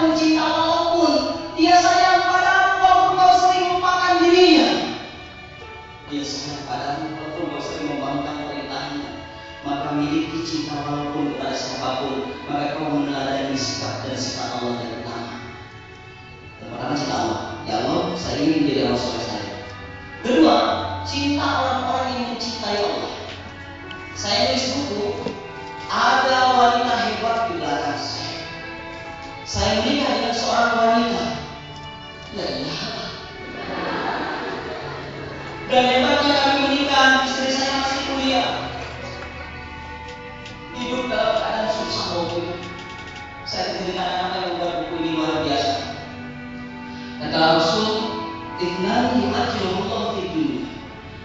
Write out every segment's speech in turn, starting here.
akan mencinta walaupun dia sayang padamu, walaupun kau sering melupakan dirinya. Dia sayang padamu walaupun kau sering membangkang perintahnya. Maka miliki cinta walaupun kepada siapapun. Maka kau meneladani sikap dan sifat Allah yang utama. Yang pertama cinta Allah. Ya Allah, saya ingin menjadi Allah soleh saya. Kedua, cinta orang-orang yang mencintai Allah. Saya nulis buku, ada wanita hebat di belakang saya. Saya menikah dengan seorang wanita. Ya iya. Dan hebatnya kami menikah, istri saya masih kuliah. Hidup dalam keadaan susah waktu itu. Saya menjadi anak-anak yang membuat buku ini luar biasa. Kata Rasul, "Itnani yu'ajjiluhullahu fid dunya."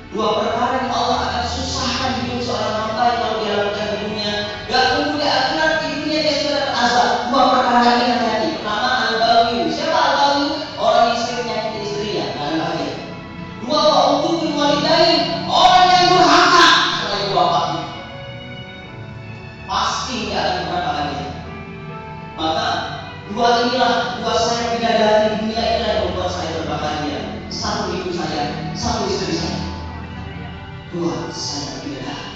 Dua perkara yang Allah akan susahkan hidup seorang hamba yang kalau dia lakukan di dunia, gak tunggu di akhirat, di dunia dia sudah azab. Dua perkara ini hati-hati. Pertama, al-baghi. Siapa al-baghi? Orang yang sering menyakiti istrinya, gak ada bahagia. Dua, wa'uququl walidain. Orang yang durhaka kepada ibu bapaknya, pasti gak akan pernah bahagia. Maka dua inilah, dua saya bidadari di dunia inilah yang membuat saya berbahagia. Satu ibu saya, satu istri saya. Dua, saya bidadari.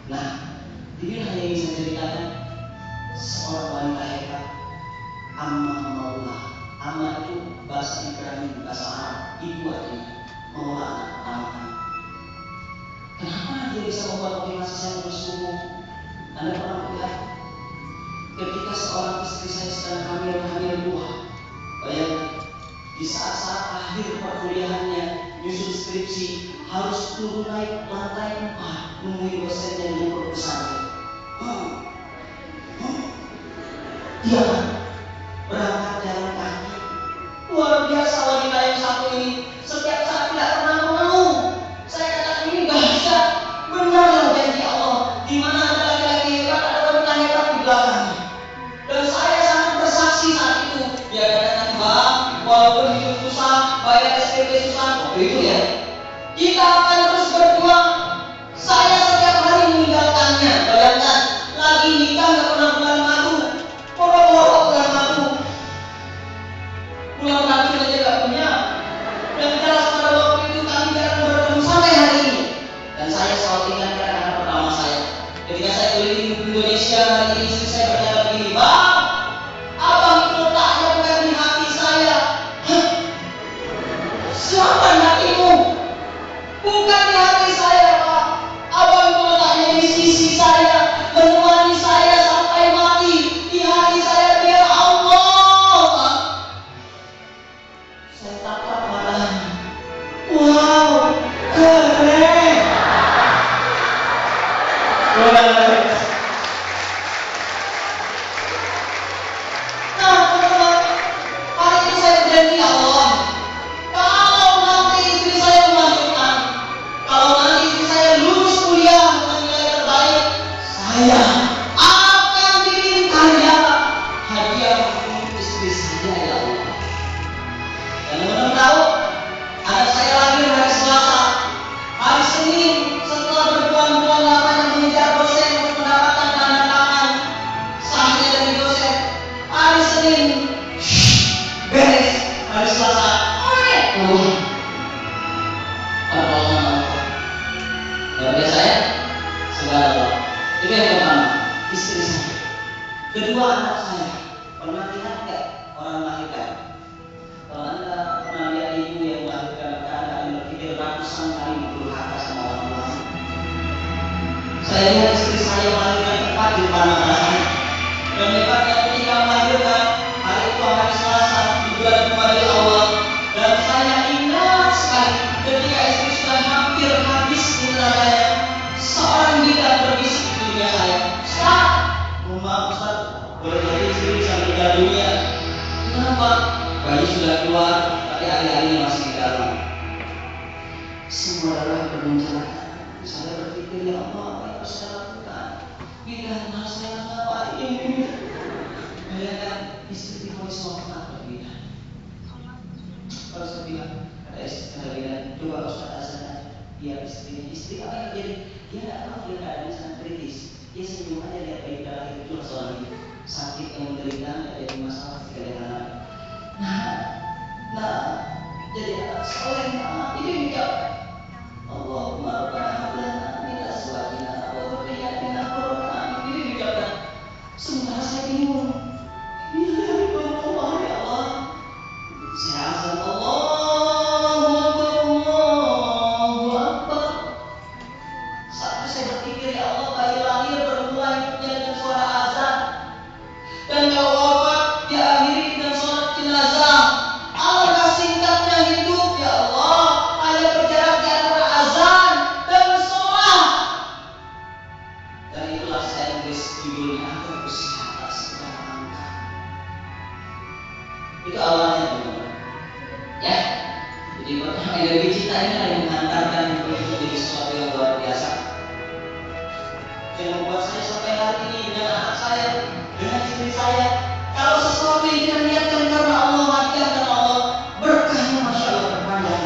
Nah, ini hanya yang saya ceritakan. Seorang wanita hebat, Amma Maulah. Amma itu bahasa Ibrani, bahasa Arab. Ibu artinya Maulah, anak pertama. Kenapa dia bisa membuat motivasi saya terus tumbuh? Anda pernah melihat ketika seorang istri saya sedang hamil buah. Bayangkan, di saat-saat akhir perkuliahannya, nyusun skripsi, harus turun naik lantai 4 nungguin dosennya yang berbesar. Dia berangkat jalan kaki. Luar biasa wanita yang satu ini. Setiap saat tidak pernah mengeluh. Saya katakan ini dahsyat. Benarlah janji Allah. Di mana ada laki-laki hebat, ada wanita hebat di belakangnya. Dan saya sangat bersaksi saat itu. Dia katakan, "Bang, walaupun hidup susah, bayar SPP susah." Oh, itu ya. Kita akan terus berjuang. Saya setiap hari meninggalkannya. Bayangkan, lagi nikah gak pernah bulan madu. Moro-moro bulan madu. Bulan madu aja gak punya. Dan jelas pada waktu itu kami jarang bertemu sampai hari ini. Dan saya selalu ingatkan anak pertama saya. Ketika saya keliling Indonesia, hari ini istri saya berkata begini, "Bang, abang itu letaknya bukan di hati saya." Hah? Siapa hatimu? Bukan di hati saya, Pak. Abang itu letaknya di sisi saya, menemani saya sampai mati. Di hati saya dia Allah, Pak. Saya tatap matanya. Wow, keren. Nah, teman-teman, hari itu saya berjanji Allah, kalau nanti istri saya melahirkan, kalau nanti istri saya lulus kuliah dengan nilai terbaik, saya akan bikin hadiah untuk istri saya, ya Allah. Dan teman-teman tahu, anak saya lahir hari Selasa. Hari Senin, setelah berbulan-bulan lamanya mengejar dosen untuk mendapatkan tanda tangan sahnya dari dosen, hari Senin beres. Hari Selasa keluar. Keluarga saya, subhanallah. Itu yang pertama, istri saya. Kedua, anak saya. Pernah lihat nggak orang melahirkan? Kalau Anda pernah lihat ibu yang melahirkan, Anda akan berpikir ratusan kali durhaka sama orang tua. Saya lihat istri saya melahirkan tepat di depan mata saya. Dan hebatnya ketika melahirkan, hari itu hari Selasa di bulan Rabiul Awal. Dan saya ingat sekali ketika istri sudah hampir habis tenaganya, seorang bidan berbisik di dunia saya, "Ustaz, maaf Ustaz, boleh jadi istri bisa meninggal dunia." Kenapa? Bayi sudah keluar, tapi hari-harinya masih di dalam. Semua adalah perencanaan. Saya berpikir, ya Allah, apa yang harus saya lakukan? Bidan harus saya ngapain? Bayangkan istri divonis wafat berbeda. Kalau saya bilang, ada istri bilang, "Coba Ustaz Azan, dia istri apa yang jadi?" Dia tidak tahu, dia keadaan sangat kritis. Dia senyum aja lihat bayi lahir, itu seorang itu. sakit, yang menderita, ada masalah ketika nah, jadi anak soleh, ini juga Allahumma rabbana hablana min azwajina wa dhurriyyatina qurrata a'yun. Ini juga sementara saya bingung. Ini dari Allah ya Allah. Saya azan Allahu Akbar. Saat saya berpikir, ya Allah, bayi lahir bermula hidupnya dengan suara azan, dan kalau wafat diakhiri dengan sholat jenazah. Alangkah singkatnya hidup, ya Allah, hanya berjarak di antara azan dan sholat. Dan itulah saya tulis judulnya agar usia tak sekedar angka. Itu awalnya, teman-teman. Ya, jadi pertama energi cinta ini yang menghantarkan hidup menjadi sesuatu yang luar biasa. Yang membuat saya sampai hari ini dengan anak saya, dengan istri saya, kalau sesuatu yang kita niatkan karena Allah, hadiah karena Allah, berkahnya Masya Allah berpanjang.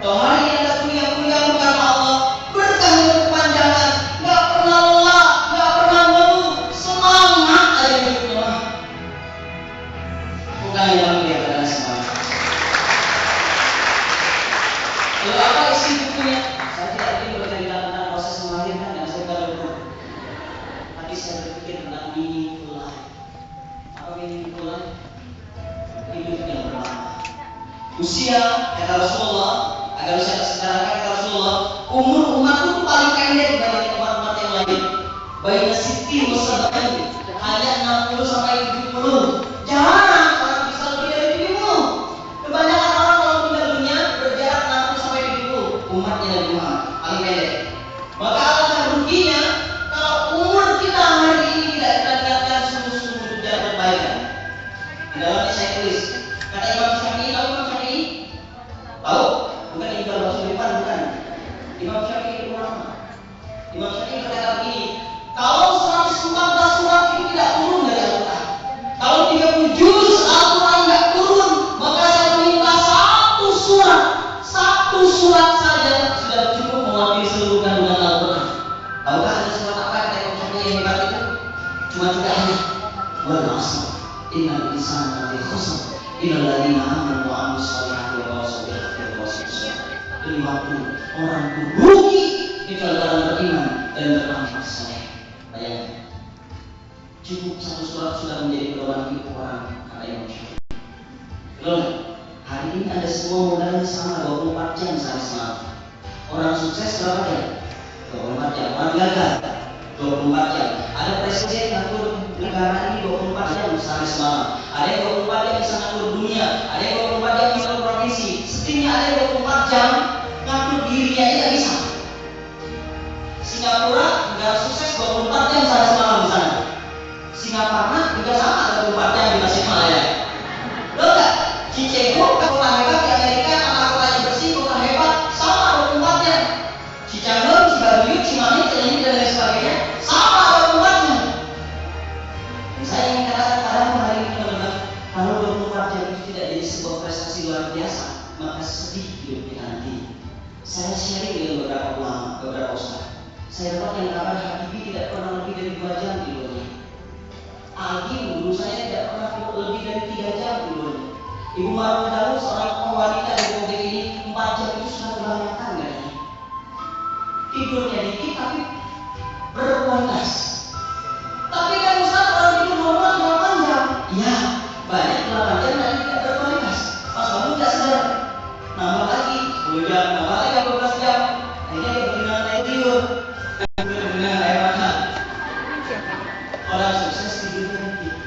Kalau hari ini ada kuliah karena Allah, berkahnya berpanjangan, nggak pernah lelah, nggak pernah ngeluh, semangat aja hidupnya. Bukan yang kelihatan semangat. Lalu apa isi bukunya? Saya tidak ingin bercerita tentang proses melahirkan yang saya baru, tapi saya berpikir tentang meaningful life. Apa meaningful life? Hidup yang bermakna. Usia kata Rasulullah, agar usia tersetarakan kata Rasulullah, umur umatku itu paling pendek dibanding umat-umat yang lain. Bayi Siti Musabain hanya 60 sampai 70. Jarang orang bisa lebih dari 70. Kebanyakan orang kalau meninggal dunia berjarak 60 sampai 70. Umatnya Nabi Muhammad paling pendek. Maka alangkah ruginya kalau umur kita hari ini tidak kita niatkan sungguh-sungguh untuk jalan kebaikan. Di dalamnya saya tulis, kata Imam Syafi'i, tahu Imam Syafi'i? Tahu? Bukan Imam Rasulullah, bukan. Imam Syafi'i itu ulama. Imam Syafi'i berkata begini, kalau 114 surat itu tidak turun dari Al-Quran, kalau 30 juz Al-Quran tidak turun, maka saya minta satu surat saja sudah cukup mewakili seluruh kandungan Al-Quran. Tahukah ada surat apa kata Imam Syafi'i yang hebat itu? Cuma 3 ayat. Wal 'asr, innal insana lafi khusr, illal ladzina amanu wa 'amilus shalihati wa tawassaw bil haqqi wa tawassaw bis sabr. Demi waktu orang itu rugi kecuali orang beriman dan beramal saleh. Bayangkan, cukup 1 surat sudah menjadi pedoman hidup orang, kata Imam Syafi'i. Lalu hari ini ada semua modalnya sama 24 jam sehari semalam. Orang sukses berapa jam? 24 jam. Orang gagal 24 jam. Ada presiden ngatur negara ini 24 jam sehari semalam. Ada yang 24 jam bisa ngatur dunia. Ada yang 24 jam bisa ngatur provinsi. Setidaknya ada yang 24 jam ngatur dirinya aja bisa. Singapura negara sukses 24 jam sehari semalam di sana. Singapura juga sama 24 jam di Tasikmalaya. Loh enggak? Chicago kota hebat di Amerika, tata kotanya bersih, kota hebat, sama 24 jam. Cicahem, Cibaduyut, Cimahi, Cilenyi dan lain sebagainya, sama 24 jam. Saya ingin katakan padamu hari ini, teman-teman, kalau 24 jam itu tidak jadi sebuah prestasi luar biasa, maka sedih hidup kita nanti. Saya sharing dengan beberapa ulama, beberapa ustaz. Saya dapat yang kabar Habibie tidak pernah lebih dari 2 jam tidurnya. Agi guru saya tidak pernah lebih dari 3 jam tidurnya. Ibu Marwah Daud, seorang wanita di mobil ini, 4 jam itu sudah kebanyakan katanya. Tidurnya dikit tapi berkualitas. Tapi kan Ustaz, orang tidur normal 8 jam. Iya, banyak 8 jam dan tidak berkualitas. Pas bangun tidak sadar, nambah lagi 10 jam, nambah lagi 12 jam. Akhirnya dia berenang naik tidur. Berenang air mata. Orang sukses tidurnya dikit,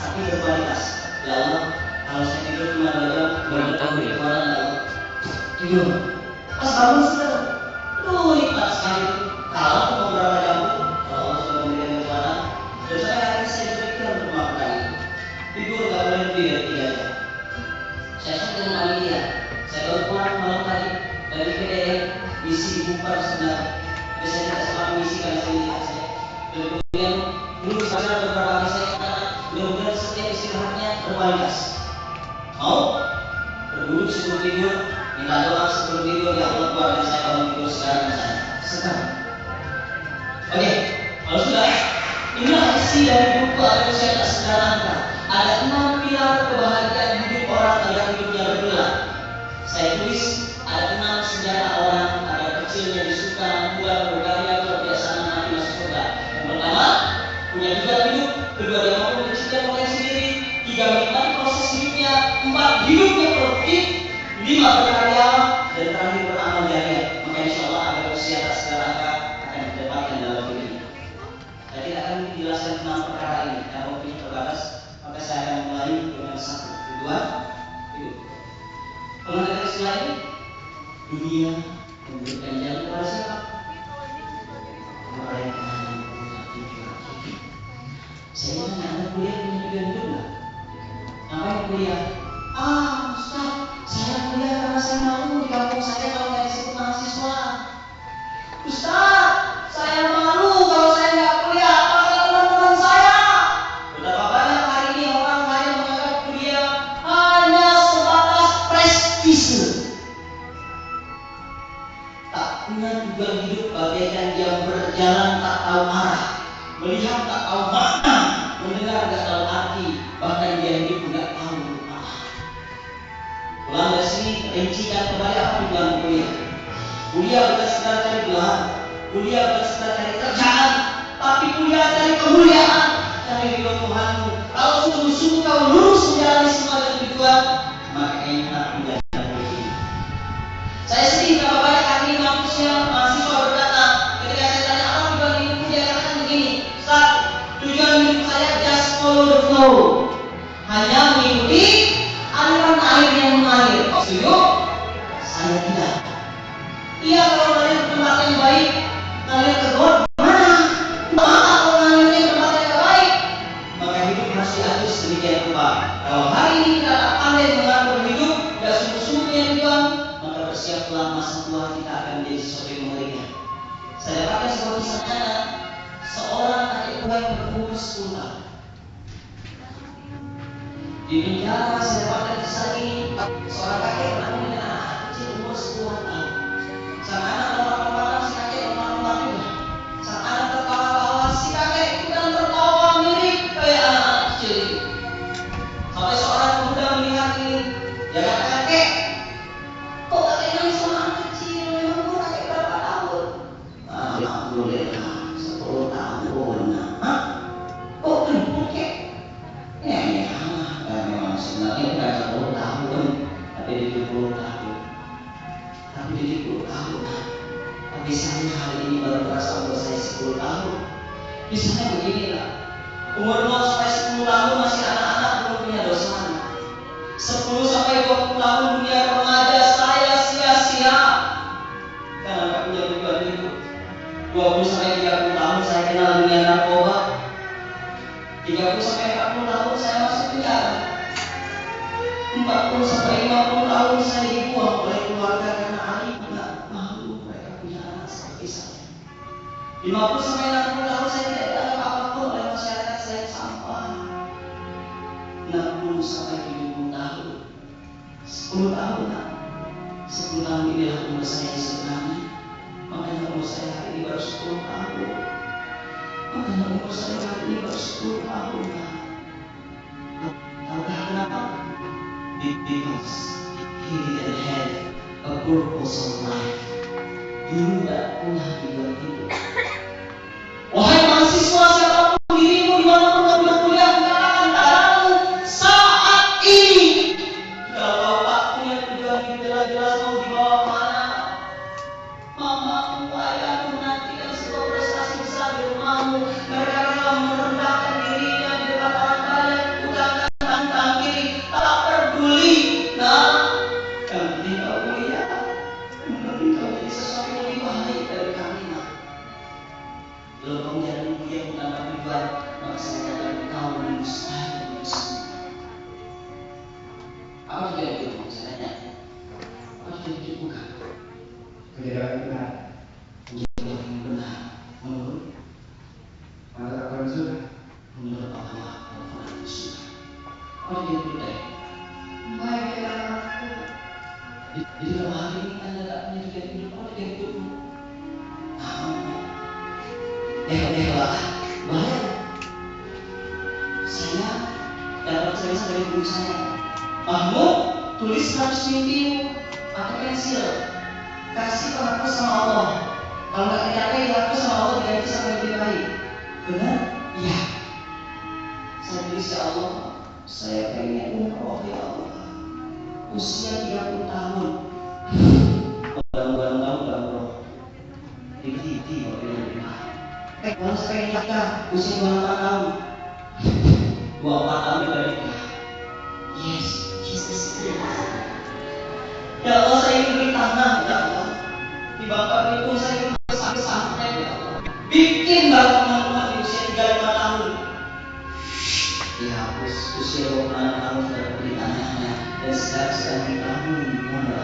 tapi berkualitas. Ya Allah, kalau saya tidur cuma 2 jam, berapa ya? Tidur. Pas bangun sudah, nikmat sekali. Kalau mau berapa jam pun, kalau Allah sudah memberikan kekuatan, dan saya berpikir untuk melakukan itu. Tidur gak boleh lebih dari 3 jam. Saya sudah dengan panitia. Saya baru pulang malam tadi dari PDR, misi di Bupar sebenarnya. Biasanya tidak sempat misi karena saya lihat saya. Dan kemudian dulu saya beberapa kali saya katakan, mudah-mudahan setiap istirahatnya berkualitas. Mau berduduk sebelum tidur, minta doa sebelum tidur, ya Allah keluarga saya kalau tidur sekarang misalnya. Sekarang. Oke, kalau sudah koleksi dari buku Ada Usia Tak Sedarangka. Ada 6 pilar kebahagiaan hidup orang agar hidupnya bergerak. Saya tulis ada 6 senjata orang agar kecilnya disuka, muda, berkarya, luar biasa, nanti masuk surga. Yang pertama, punya tujuan hidup. Kedua, dia mampu menciptakan potensi diri. 3, menikmati proses hidupnya. 4, hidupnya produktif. 5, berkarya. Dan terakhir, beramal jariah. Maka insya Allah Ada Usia Tak Sedarangka akan didapatkan dalam hidup ini. Saya tidak akan menjelaskan 6 perkara ini karena waktunya terbatas, maka saya akan mulai dengan 1, tujuan hidup. Kalau ada istilah ini, dunia memberikan jalan kepada siapa? Mereka yang punya tujuan hidup. Saya bilang, Anda kuliah punya tujuan hidup nggak? Ngapain kuliah? Ustaz, saya kuliah karena saya malu di kampung saya kalau nggak disebut mahasiswa. Ustaz, saya malu kalau saya nggak kuliah, apa kata teman-teman saya? Betapa banyak hari ini orang hanya menganggap kuliah hanya sebatas prestise. Tak punya tujuan hidup bagaikan dia berjalan tak tahu arah, melihat tak tahu makna, mendengar tak tahu arti, bahkan dia hidup nggak tahu arah. Pulang dari sini, rincikan kembali apa tujuan kuliah. Kuliah bukan sekedar cari gelar, kuliah bukan sekedar cari kerjaan, tapi kuliah cari kemuliaan, cari ridho Tuhanmu. Kalau sungguh-sungguh kau lurus menjalani semua dengan tujuan, maka enak menjalani hidup. Saya sedih berapa banyak hari ini manusia, mahasiswa berkata, ketika saya tanya apa tujuan hidupmu, dia katakan begini, Ustaz, tujuan hidup saya just follow the flow, hanya mengikuti aliran air yang mengalir. Setuju? Saya tidak. Iya, kalau ngalir ke tempat yang baik, ngalir ke got, mana? Kalau ngalirnya ke tempat yang baik, maka hidup harus diatur sedemikian rupa. Kalau hari ini kita tak pandai mengatur hidup, tidak sungguh-sungguh punya tujuan, maka bersiaplah masa tua kita akan menjadi sesuatu yang mengerikan. Saya dapatkan sebuah kisah nyata, seorang kakek tua yang berumur 10 tahun. Di penjara saya dapatkan kisah ini, seorang kakek menanggung dengan anak kecil umur 10 tahun. Sang anak lompat-lompatan, si kakek lompat-lompat juga. Sang anak tertawa-tawa, si kakek ikutan tertawa mirip kayak anak kecil itu. Sampai seorang pemuda melihat ini, dia kata, kakek, kok kakek nangis sama anak kecil? Memang umur kakek berapa tahun? Alhamdulillah, 10 tahun. Hah? Kok gendut kek? Ya, memang sebenarnya bukan 10 tahun, tapi 70 tahun. Tapi 70 tahun. Tapi saya hari ini baru merasa umur saya 10 tahun. Misalnya beginilah, umur 0 sampai 10 tahun masih anak-anak, belum punya dosa. 10 sampai 20 tahun dunia remaja saya sia-sia karena nggak punya tujuan hidup. 20 sampai 30 tahun saya kenal dunia narkoba. 30 sampai 40 tahun saya masuk penjara. 40 sampai 50 tahun saya dibuang oleh keluarga karena aib nggak malu mereka punya anak seperti saya. 50 sampai 60 tahun saya tidak dianggap apapun oleh masyarakat, saya sampah. 60 sampai 70 tahun, 10 tahun, 10 tahun inilah umur saya sebenarnya. Makanya umur saya hari ini baru 10 tahun. Makanya umur saya hari ini baru 10 tahun. Tahu kenapa? Because he didn't have a purpose of life. Dulu tidak punya tujuan hidup. Wahai mahasiswa, siapapun dirimu, dimanapun kamu berkuliah, katakan padamu saat ini. Kalau kau tak punya tujuan hidup, jelas-jelas kau dibawa kemana? Mamamu, ayahmu menantikan sebuah prestasi besar di rumahmu. Mereka rela merendahkan dirinya di depan orang banyak, utangkan tangan kiri, tak peduli. Yang penting kau kuliah, yang penting kau jadi sesuatu yang lebih baik dari kami. Kalau kau menjalani kuliah bukan tujuan, maka saya katakan kau mustahil semua. Apa tujuan hidup? Saya tanya. Apa tujuan hidup bukan? Menjadi orang benar. Menjadi orang yang benar. Menurut Al-Quran Sunnah. Menurut Allah Al-Quran Sunnah. Apa tujuan hidup tadi? Baik ya anakku. Di dalam hari ini Anda tak punya tujuan hidup. Apa tujuan hidupmu? Lah, bahaya. Saya dapat cerita dari guru saya, Mahmud, tulis 100 mimpimu pakai pensil, kasih pengaku sama Allah. Kalau nggak dicapai pengaku sama Allah diganti sama mimpi lain. Benar? Iya. Saya tulis, ya Allah, saya pengen umroh ya Allah, usia 30 tahun. Mudah-mudahan kamu gak umroh. Dikiti waktu itu. Kalau saya pengen nikah usia 28 tahun. 24 tahun udah nikah. Yes, Jesus. Ya Allah, saya ingin beli tanah, ya Allah. Di Bapak itu saya ingin sampai ya Allah. Bikin bangunan di usia 35 tahun. Dihapus usia 26 tahun sudah beli tanahnya dan sekarang sedang dibangun.